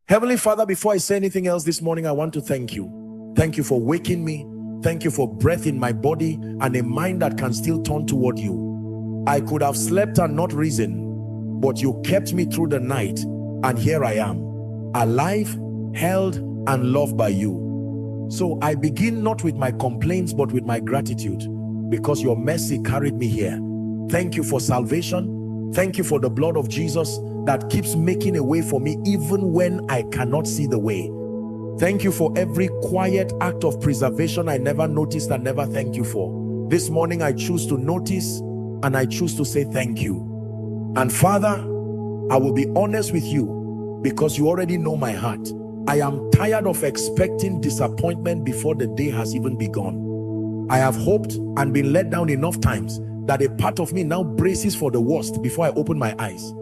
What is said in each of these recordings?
Heavenly Father, before I say anything else this morning, I want to thank you. Thank you for waking me. Thank you for breath in my body and a mind that can still turn toward you. I could have slept and not risen, but you kept me through the night, and here I am, alive, held, and loved by you. So I begin not with my complaints, but with my gratitude, because your mercy carried me here. Thank you for salvation. Thank you for the blood of Jesus that keeps making a way for me even when I cannot see the way. Thank you for every quiet act of preservation I never noticed and never thank you for. This morning I choose to notice and I choose to say thank you. And Father, I will be honest with you because you already know my heart. I am tired of expecting disappointment before the day has even begun. I have hoped and been let down enough times that a part of me now braces for the worst before I open my eyes.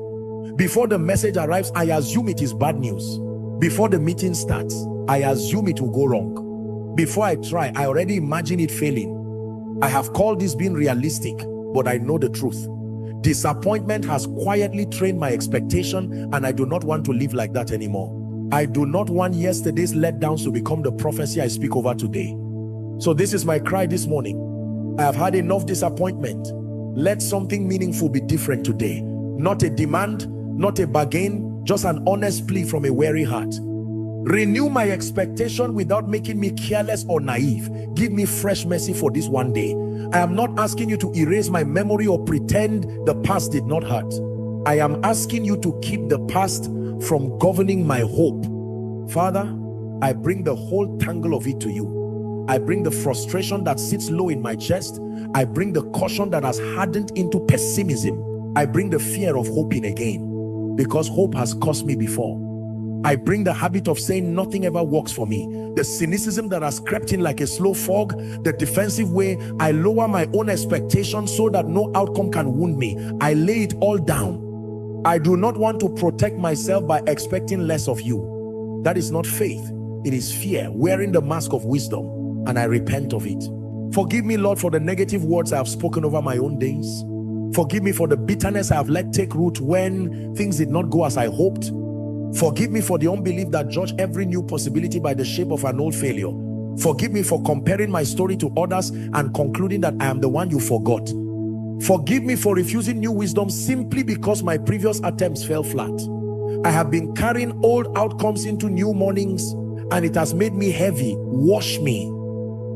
Before the message arrives, I assume it is bad news. Before the meeting starts, I assume it will go wrong. Before I try, I already imagine it failing. I have called this being realistic, but I know the truth. Disappointment has quietly trained my expectation, and I do not want to live like that anymore. I do not want yesterday's letdowns to become the prophecy I speak over today. So this is my cry this morning. I have had enough disappointment. Let something meaningful be different today. Not a demand, not a bargain, just an honest plea from a weary heart. Renew my expectation without making me careless or naive. Give me fresh mercy for this one day. I am not asking you to erase my memory or pretend the past did not hurt. I am asking you to keep the past from governing my hope. Father, I bring the whole tangle of it to you. I bring the frustration that sits low in my chest. I bring the caution that has hardened into pessimism. I bring the fear of hoping again, because hope has cost me before. I bring the habit of saying nothing ever works for me, the cynicism that has crept in like a slow fog, the defensive way I lower my own expectations so that no outcome can wound me. I lay it all down. I do not want to protect myself by expecting less of you. That is not faith. It is fear wearing the mask of wisdom, and I repent of it. Forgive me, Lord, for the negative words I have spoken over my own days. Forgive me for the bitterness I have let take root when things did not go as I hoped. Forgive me for the unbelief that judged every new possibility by the shape of an old failure. Forgive me for comparing my story to others and concluding that I am the one you forgot. Forgive me for refusing new wisdom simply because my previous attempts fell flat. I have been carrying old outcomes into new mornings, and it has made me heavy. Wash me.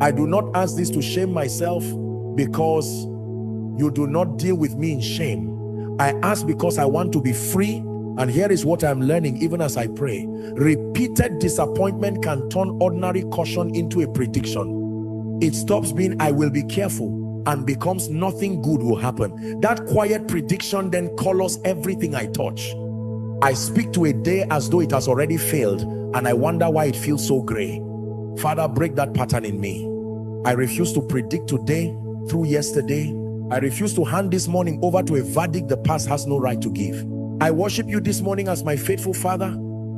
I do not ask this to shame myself, because you do not deal with me in shame. I ask because I want to be free, and here is what I'm learning even as I pray. Repeated disappointment can turn ordinary caution into a prediction. It stops being I will be careful and becomes nothing good will happen. That quiet prediction then colors everything I touch. I speak to a day as though it has already failed, and I wonder why it feels so gray. Father, break that pattern in me. I refuse to predict today through yesterday. I refuse to hand this morning over to a verdict the past has no right to give. I worship you this morning as my faithful Father.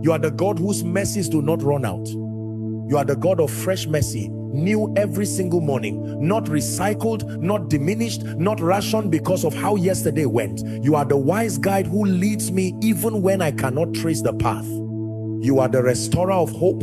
You are the God whose mercies do not run out. You are the God of fresh mercy, new every single morning, not recycled, not diminished, not rationed because of how yesterday went. You are the wise guide who leads me even when I cannot trace the path. You are the restorer of hope,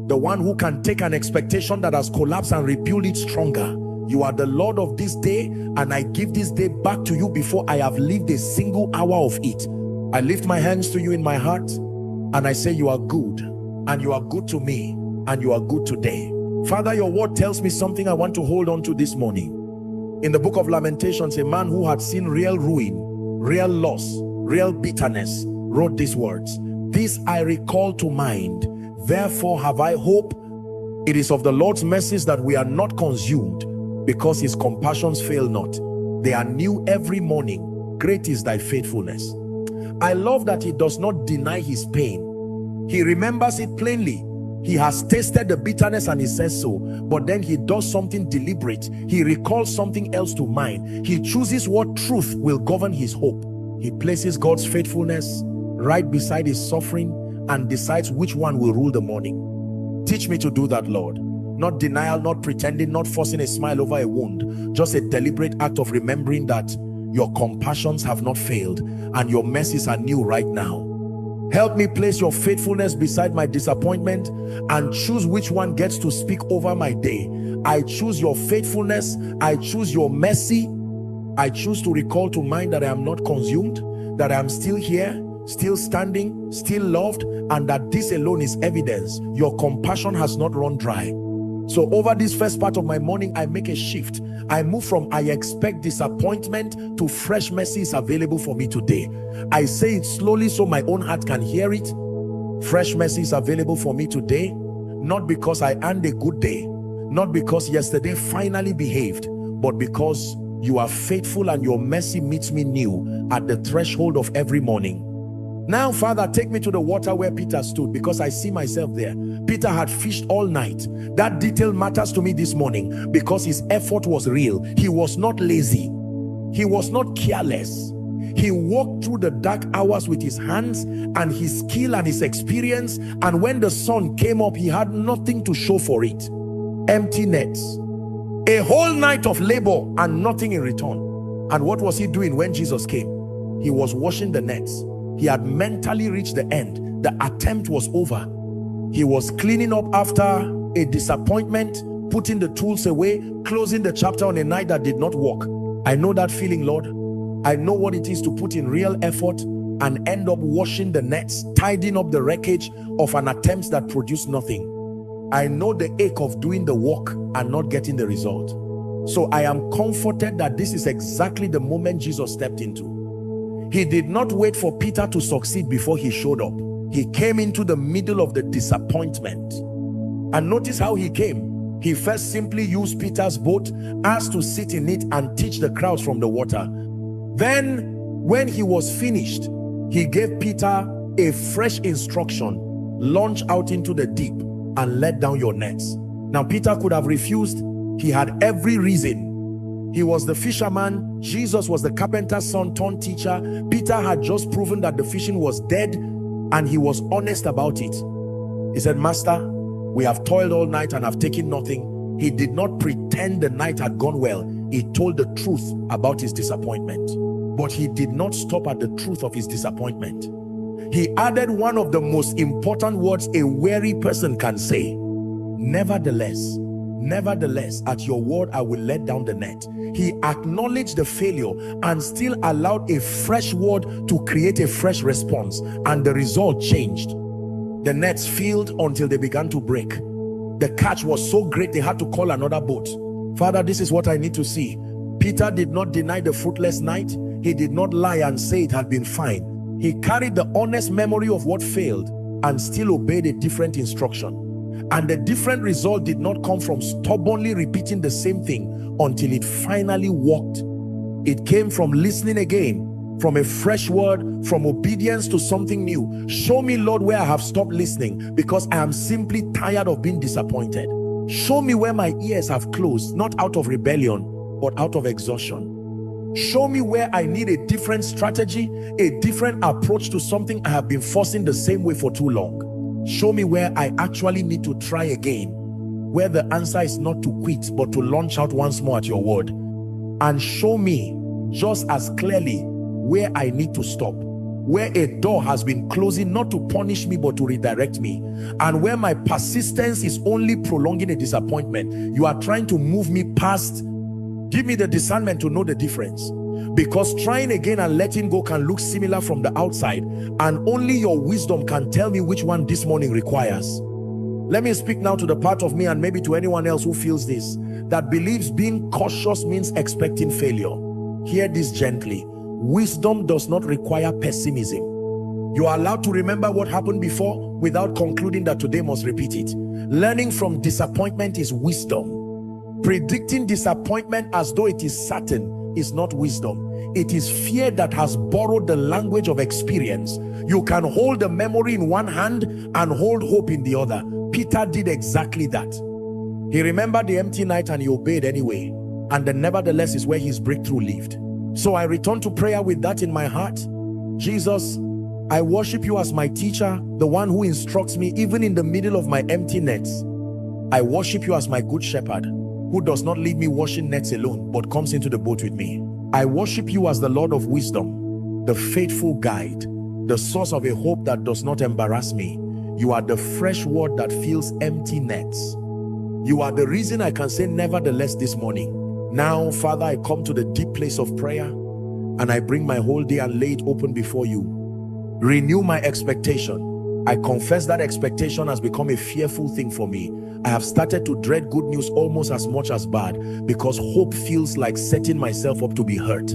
the one who can take an expectation that has collapsed and rebuild it stronger. You are the Lord of this day, and I give this day back to you before I have lived a single hour of it. I lift my hands to you in my heart, and I say you are good, and you are good to me, and you are good today. Father, your word tells me something I want to hold on to this morning. In the book of Lamentations, a man who had seen real ruin, real loss, real bitterness, wrote these words: "This I recall to mind, therefore have I hope. It is of the Lord's mercies that we are not consumed, because his compassions fail not. They are new every morning. Great is thy faithfulness." I love that he does not deny his pain. He remembers it plainly. He has tasted the bitterness and he says so, but then he does something deliberate. He recalls something else to mind. He chooses what truth will govern his hope. He places God's faithfulness right beside his suffering and decides which one will rule the morning. Teach me to do that, Lord. Not denial, not pretending, not forcing a smile over a wound, just a deliberate act of remembering that your compassions have not failed and your mercies are new right now. Help me place your faithfulness beside my disappointment and choose which one gets to speak over my day. I choose your faithfulness. I choose your mercy. I choose to recall to mind that I am not consumed, that I am still here, still standing, still loved, and that this alone is evidence your compassion has not run dry. So over this first part of my morning, I make a shift. I move from I expect disappointment to fresh mercy is available for me today. I say it slowly so my own heart can hear it. Fresh mercy is available for me today, not because I earned a good day, not because yesterday finally behaved, but because you are faithful and your mercy meets me new at the threshold of every morning. Now, Father, take me to the water where Peter stood, because I see myself there. Peter had fished all night. That detail matters to me this morning because his effort was real. He was not lazy. He was not careless. He walked through the dark hours with his hands and his skill and his experience. And when the sun came up, he had nothing to show for it. Empty nets. A whole night of labor and nothing in return. And what was he doing when Jesus came? He was washing the nets. He had mentally reached the end. The attempt was over. He was cleaning up after a disappointment, putting the tools away, closing the chapter on a night that did not work. I know that feeling, Lord. I know what it is to put in real effort and end up washing the nets, tidying up the wreckage of an attempt that produced nothing. I know the ache of doing the work and not getting the result. So I am comforted that this is exactly the moment Jesus stepped into. He did not wait for Peter to succeed before he showed up. He came into the middle of the disappointment. And notice how he came. He first simply used Peter's boat, asked to sit in it and teach the crowds from the water. Then, when he was finished, he gave Peter a fresh instruction: launch out into the deep and let down your nets. Now, Peter could have refused. He had every reason. He was the fisherman. Jesus was the carpenter's son turned teacher. Peter had just proven that the fishing was dead, and he was honest about it. He said, Master, we have toiled all night and have taken nothing. He did not pretend the night had gone well. He told the truth about his disappointment. But he did not stop at the truth of his disappointment. He added one of the most important words a weary person can say: nevertheless. Nevertheless, at your word, I will let down the net. He acknowledged the failure and still allowed a fresh word to create a fresh response, and the result changed. The nets filled until they began to break. The catch was so great they had to call another boat. Father, this is what I need to see. Peter did not deny the fruitless night. He did not lie and say it had been fine. He carried the honest memory of what failed and still obeyed a different instruction. And the different result did not come from stubbornly repeating the same thing until it finally worked. It came from listening again, from a fresh word, from obedience to something new. Show me, Lord, where I have stopped listening because I am simply tired of being disappointed. Show me where my ears have closed, not out of rebellion, but out of exhaustion. Show me where I need a different strategy, a different approach to something I have been forcing the same way for too long. Show me where I actually need to try again, where the answer is not to quit, but to launch out once more at your word. And show me just as clearly where I need to stop, where a door has been closing not to punish me, but to redirect me, and where my persistence is only prolonging a disappointment. You are trying to move me past. Give me the discernment to know the difference. Because trying again and letting go can look similar from the outside, and only your wisdom can tell me which one this morning requires. Let me speak now to the part of me, and maybe to anyone else who feels this, that believes being cautious means expecting failure. Hear this gently. Wisdom does not require pessimism. You are allowed to remember what happened before without concluding that today must repeat it. Learning from disappointment is wisdom. Predicting disappointment as though it is certain is not wisdom. It is fear that has borrowed the language of experience. You can hold the memory in one hand and hold hope in the other. Peter did exactly that. He remembered the empty night and he obeyed anyway. And the nevertheless is where his breakthrough lived. So I return to prayer with that in my heart. Jesus, I worship you as my teacher, the one who instructs me even in the middle of my empty nets. I worship you as my good shepherd, who does not leave me washing nets alone, but comes into the boat with me. I worship you as the Lord of wisdom, the faithful guide, the source of a hope that does not embarrass me. You are the fresh word that fills empty nets. You are the reason I can say nevertheless this morning. Now, Father, I come to the deep place of prayer and I bring my whole day and lay it open before you. Renew my expectation. I confess that expectation has become a fearful thing for me. I have started to dread good news almost as much as bad, because hope feels like setting myself up to be hurt.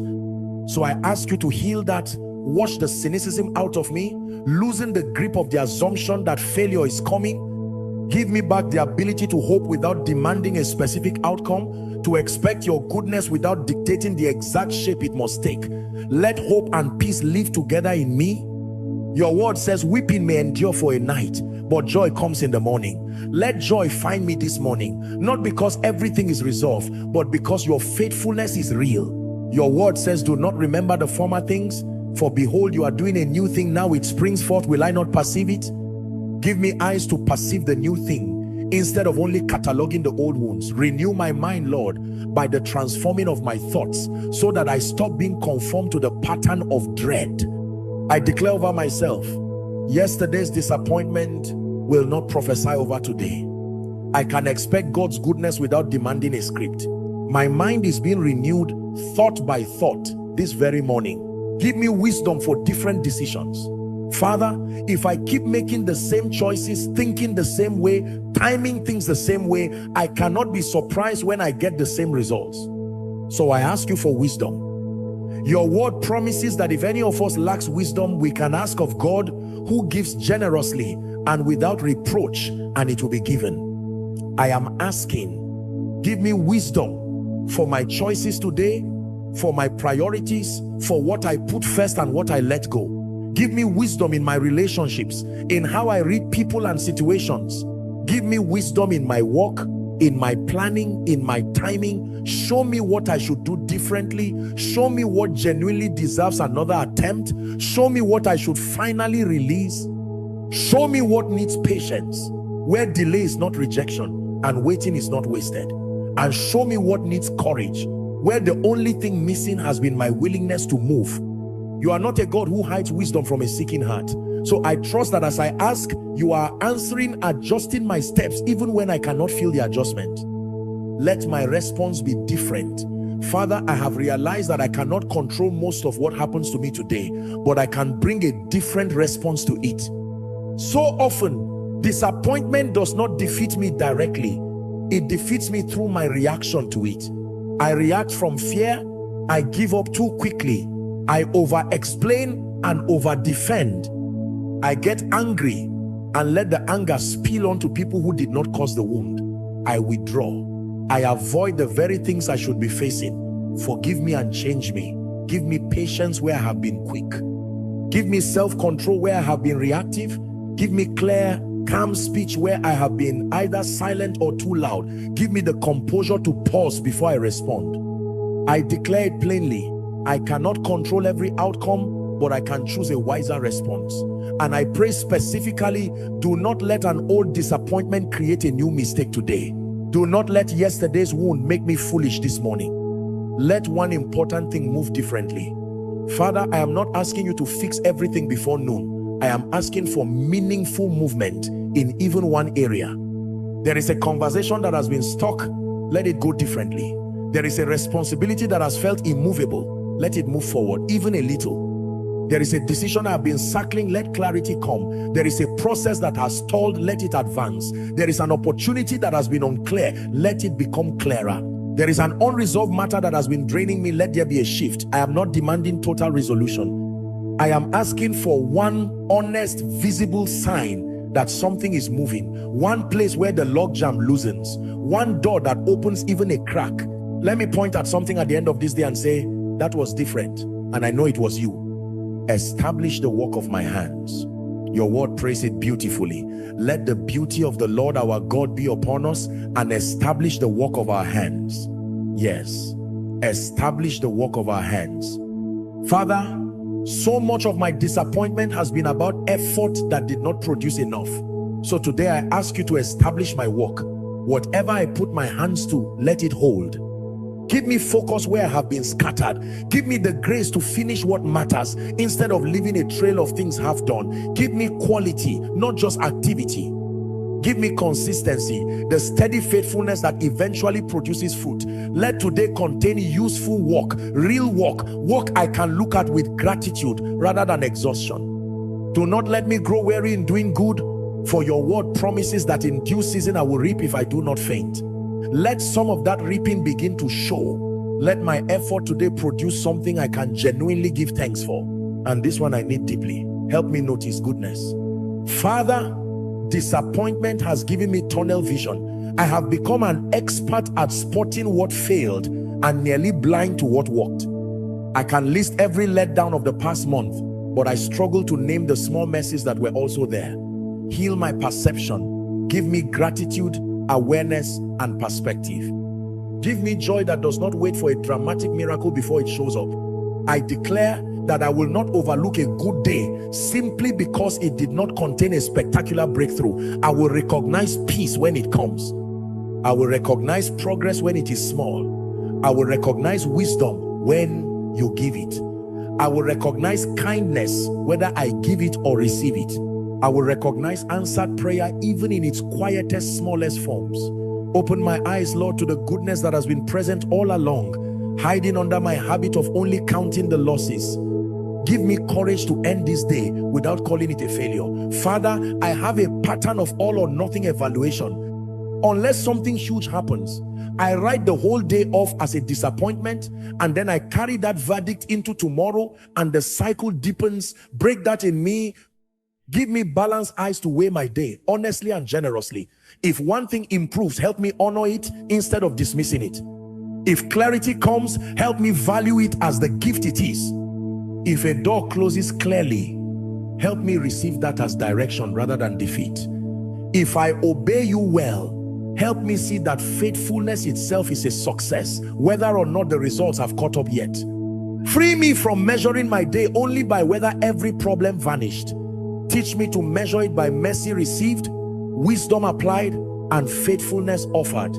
So I ask you to heal that, wash the cynicism out of me, loosen the grip of the assumption that failure is coming. Give me back the ability to hope without demanding a specific outcome, to expect your goodness without dictating the exact shape it must take. Let hope and peace live together in me. Your word says weeping may endure for a night, but joy comes in the morning. Let joy find me this morning, not because everything is resolved, but because your faithfulness is real. Your word says, do not remember the former things, for behold, you are doing a new thing. Now it springs forth. Will I not perceive it? Give me eyes to perceive the new thing, instead of only cataloging the old wounds. Renew my mind, Lord, by the transforming of my thoughts, so that I stop being conformed to the pattern of dread. I declare over myself, yesterday's disappointment will not prophesy over today. I can expect God's goodness without demanding a script. My mind is being renewed thought by thought this very morning. Give me wisdom for different decisions. Father, if I keep making the same choices, thinking the same way, timing things the same way, I cannot be surprised when I get the same results. So I ask you for wisdom. Your word promises that if any of us lacks wisdom, we can ask of God, who gives generously and without reproach, and it will be given. I am asking, give me wisdom for my choices today, for my priorities, for what I put first and what I let go. Give me wisdom in my relationships, in how I read people and situations. Give me wisdom in my work, in my planning, in my timing. Show me what I should do differently. Show me what genuinely deserves another attempt. Show me what I should finally release. Show me what needs patience, where delay is not rejection and waiting is not wasted. And show me what needs courage, where the only thing missing has been my willingness to move. You are not a God who hides wisdom from a seeking heart. So I trust that as I ask, you are answering, adjusting my steps even when I cannot feel the adjustment. Let my response be different. Father, I have realized that I cannot control most of what happens to me today, but I can bring a different response to it. So often, disappointment does not defeat me directly. It defeats me through my reaction to it. I react from fear. I give up too quickly. I over-explain and over-defend. I get angry and let the anger spill onto people who did not cause the wound. I withdraw. I avoid the very things I should be facing. Forgive me and change me. Give me patience where I have been quick. Give me self-control where I have been reactive. Give me clear, calm speech where I have been either silent or too loud. Give me the composure to pause before I respond. I declare it plainly. I cannot control every outcome, but I can choose a wiser response. And I pray specifically, do not let an old disappointment create a new mistake today. Do not let yesterday's wound make me foolish this morning. Let one important thing move differently. Father, I am not asking you to fix everything before noon. I am asking for meaningful movement in even one area. There is a conversation that has been stuck. Let it go differently. There is a responsibility that has felt immovable. Let it move forward, even a little. There is a decision I have been circling. Let clarity come. There is a process that has stalled. Let it advance. There is an opportunity that has been unclear. Let it become clearer. There is an unresolved matter that has been draining me. Let there be a shift. I am not demanding total resolution. I am asking for one honest, visible sign that something is moving. One place where the logjam loosens. One door that opens even a crack. Let me point at something at the end of this day and say, that was different, and I know it was you. Establish the work of my hands. Your word prays it beautifully. Let the beauty of the Lord our God be upon us and establish the work of our hands. Yes, establish the work of our hands. Father, so much of my disappointment has been about effort that did not produce enough. So today I ask you to establish my work. Whatever I put my hands to, let it hold. Give me focus where I have been scattered. Give me the grace to finish what matters instead of leaving a trail of things half done. Give me quality, not just activity. Give me consistency, the steady faithfulness that eventually produces fruit. Let today contain useful work, real work I can look at with gratitude rather than exhaustion. Do not let me grow weary in doing good, for your word promises that in due season I will reap if I do not faint. Let some of that reaping begin to show. Let my effort today produce something I can genuinely give thanks for. And this one I need deeply. Help me notice goodness. Father, disappointment has given me tunnel vision. I have become an expert at spotting what failed and nearly blind to what worked. I can list every letdown of the past month, but I struggle to name the small messes that were also there. Heal my perception. Give me gratitude, awareness, and perspective. Give me joy that does not wait for a dramatic miracle before it shows up. I declare that I will not overlook a good day simply because it did not contain a spectacular breakthrough. I will recognize peace when it comes. I will recognize progress when it is small. I will recognize wisdom when you give it. I will recognize kindness whether I give it or receive it. I will recognize answered prayer even in its quietest, smallest forms. Open my eyes, Lord, to the goodness that has been present all along, hiding under my habit of only counting the losses. Give me courage to end this day without calling it a failure. Father, I have a pattern of all or nothing evaluation. Unless something huge happens, I write the whole day off as a disappointment, and then I carry that verdict into tomorrow, and the cycle deepens. Break that in me. Give me balanced eyes to weigh my day honestly and generously. If one thing improves, help me honor it instead of dismissing it. If clarity comes, help me value it as the gift it is. If a door closes clearly, help me receive that as direction rather than defeat. If I obey you well, help me see that faithfulness itself is a success, whether or not the results have caught up yet. Free me from measuring my day only by whether every problem vanished. Teach me to measure it by mercy received, wisdom applied, and faithfulness offered.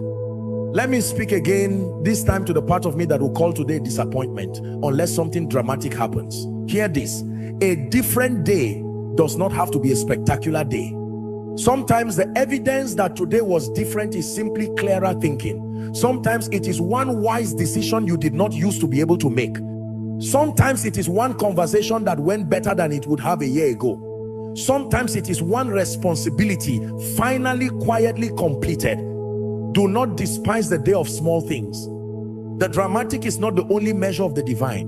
Let me speak again, this time to the part of me that will call today disappointment, unless something dramatic happens. Hear this: a different day does not have to be a spectacular day. Sometimes the evidence that today was different is simply clearer thinking. Sometimes it is one wise decision you did not use to be able to make. Sometimes it is one conversation that went better than it would have a year ago. Sometimes it is one responsibility finally quietly completed. Do not despise the day of small things. The dramatic is not the only measure of the divine.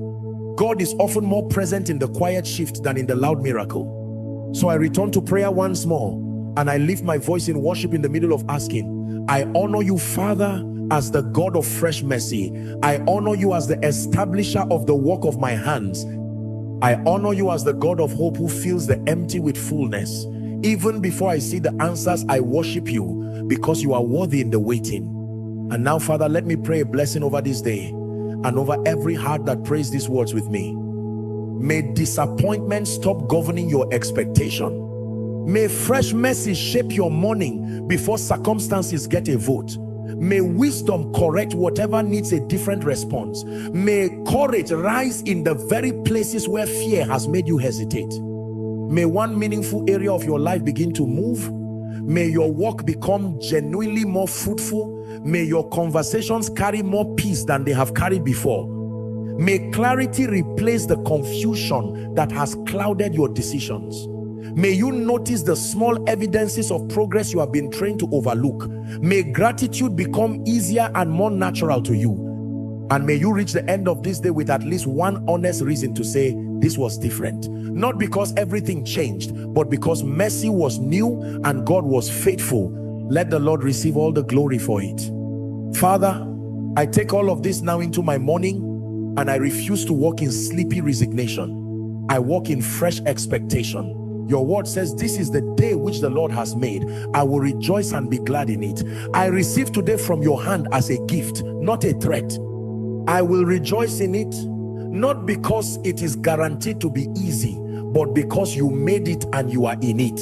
God is often more present in the quiet shift than in the loud miracle. So I return to prayer once more, and I lift my voice in worship in the middle of asking. I honor you, Father, as the God of fresh mercy. I honor you as the establisher of the work of my hands. I honor you as the God of hope who fills the empty with fullness. Even before I see the answers, I worship you because you are worthy in the waiting. And now, Father, let me pray a blessing over this day and over every heart that prays these words with me. May disappointment stop governing your expectation. May fresh mercy shape your morning before circumstances get a vote. May wisdom correct whatever needs a different response. May courage rise in the very places where fear has made you hesitate. May one meaningful area of your life begin to move. May your work become genuinely more fruitful. May your conversations carry more peace than they have carried before. May clarity replace the confusion that has clouded your decisions. May you notice the small evidences of progress you have been trained to overlook. May gratitude become easier and more natural to you. And may you reach the end of this day with at least one honest reason to say, this was different. Not because everything changed, but because mercy was new and God was faithful. Let the Lord receive all the glory for it. Father, I take all of this now into my morning, and I refuse to walk in sleepy resignation. I walk in fresh expectation. Your word says, this is the day which the Lord has made. I will rejoice and be glad in it. I receive today from your hand as a gift, not a threat. I will rejoice in it, not because it is guaranteed to be easy, but because you made it and you are in it.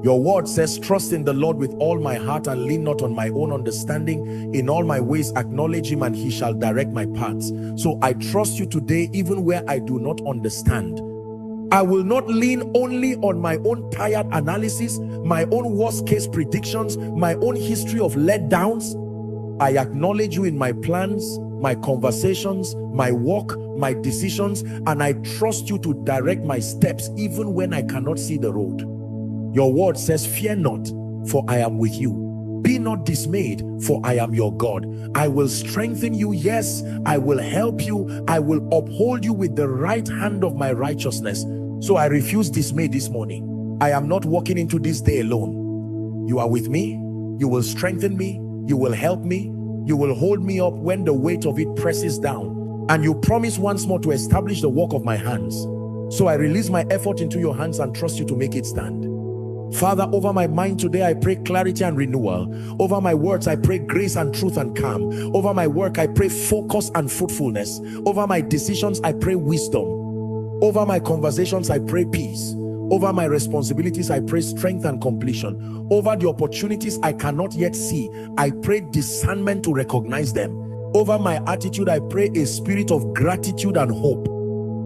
Your word says, trust in the Lord with all my heart and lean not on my own understanding. In all my ways acknowledge him and he shall direct my paths. So I trust you today even where I do not understand. I will not lean only on my own tired analysis, my own worst case predictions, my own history of letdowns. I acknowledge you in my plans, my conversations, my walk, my decisions, and I trust you to direct my steps even when I cannot see the road. Your word says, fear not, for I am with you. Be not dismayed, for I am your God. I will strengthen you. Yes, I will help you. I will uphold you with the right hand of my righteousness. So I refuse dismay this morning. I am not walking into this day alone. You are with me. You will strengthen me. You will help me. You will hold me up when the weight of it presses down. And you promise once more to establish the work of my hands. So I release my effort into your hands and trust you to make it stand. Father, over my mind today, I pray clarity and renewal. Over my words, I pray grace and truth and calm. Over my work, I pray focus and fruitfulness. Over my decisions, I pray wisdom. Over my conversations, I pray peace. Over my responsibilities, I pray strength and completion. Over the opportunities I cannot yet see, I pray discernment to recognize them. Over my attitude, I pray a spirit of gratitude and hope.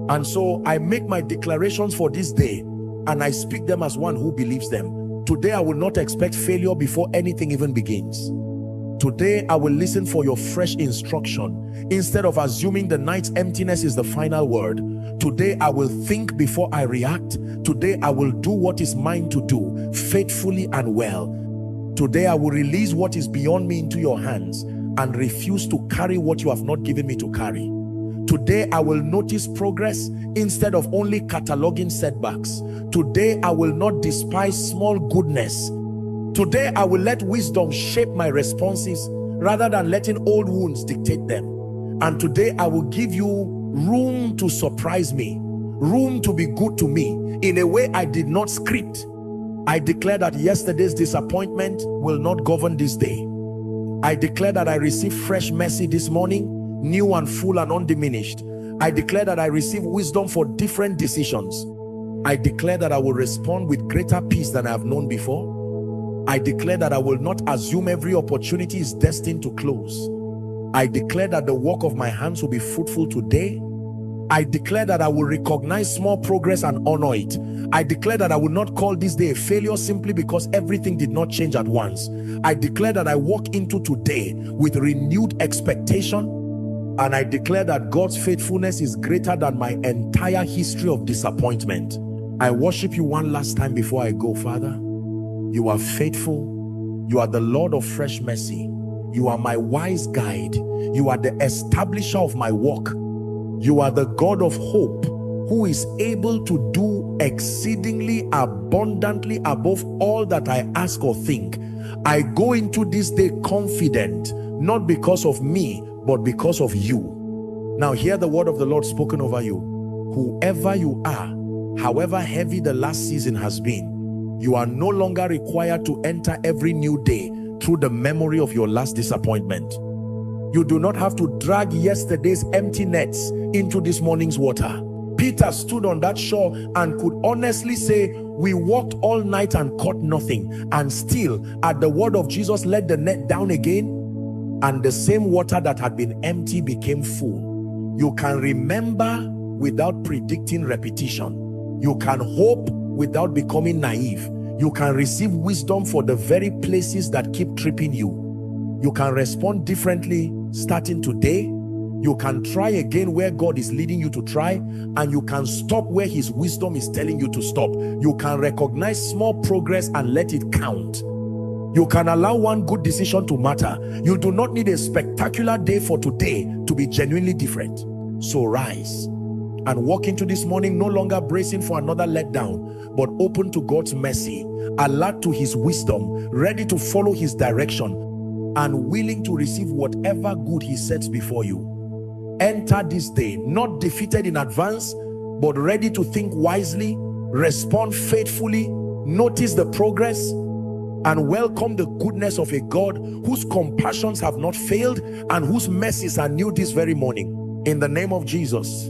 And so I make my declarations for this day, and I speak them as one who believes them. Today I will not expect failure before anything even begins. Today I will listen for your fresh instruction. Instead of assuming the night's emptiness is the final word, today I will think before I react. Today I will do what is mine to do, faithfully and well. Today I will release what is beyond me into your hands and refuse to carry what you have not given me to carry. Today I will notice progress instead of only cataloging setbacks. Today I will not despise small goodness. Today I will let wisdom shape my responses rather than letting old wounds dictate them. And today I will give you room to surprise me, room to be good to me in a way I did not script. I declare that yesterday's disappointment will not govern this day. I declare that I receive fresh mercy this morning, new and full and undiminished. I declare that I receive wisdom for different decisions. I declare that I will respond with greater peace than I have known before. I declare that I will not assume every opportunity is destined to close. I declare that the work of my hands will be fruitful today. I declare that I will recognize small progress and honor it. I declare that I will not call this day a failure simply because everything did not change at once. I declare that I walk into today with renewed expectation. And I declare that God's faithfulness is greater than my entire history of disappointment. I worship you one last time before I go, Father. You are faithful. You are the Lord of fresh mercy. You are my wise guide. You are the establisher of my walk. You are the God of hope, who is able to do exceedingly abundantly above all that I ask or think. I go into this day confident, not because of me, but because of you. Now hear the word of the Lord spoken over you. Whoever you are, however heavy the last season has been, you are no longer required to enter every new day through the memory of your last disappointment. You do not have to drag yesterday's empty nets into this morning's water. Peter stood on that shore and could honestly say, we walked all night and caught nothing, and still at the word of Jesus let the net down again, and the same water that had been empty became full. You can remember without predicting repetition. You can hope without becoming naive. You can receive wisdom for the very places that keep tripping you. You can respond differently starting today. You can try again where God is leading you to try, and you can stop where his wisdom is telling you to stop. You can recognize small progress and let it count. You can allow one good decision to matter. You do not need a spectacular day for today to be genuinely different. So rise and walk into this morning no longer bracing for another letdown, but open to God's mercy, alert to his wisdom, ready to follow his direction, and willing to receive whatever good he sets before you. Enter this day not defeated in advance, but ready to think wisely, respond faithfully, notice the progress, and welcome the goodness of a God whose compassions have not failed and whose mercies are new this very morning. In the name of Jesus.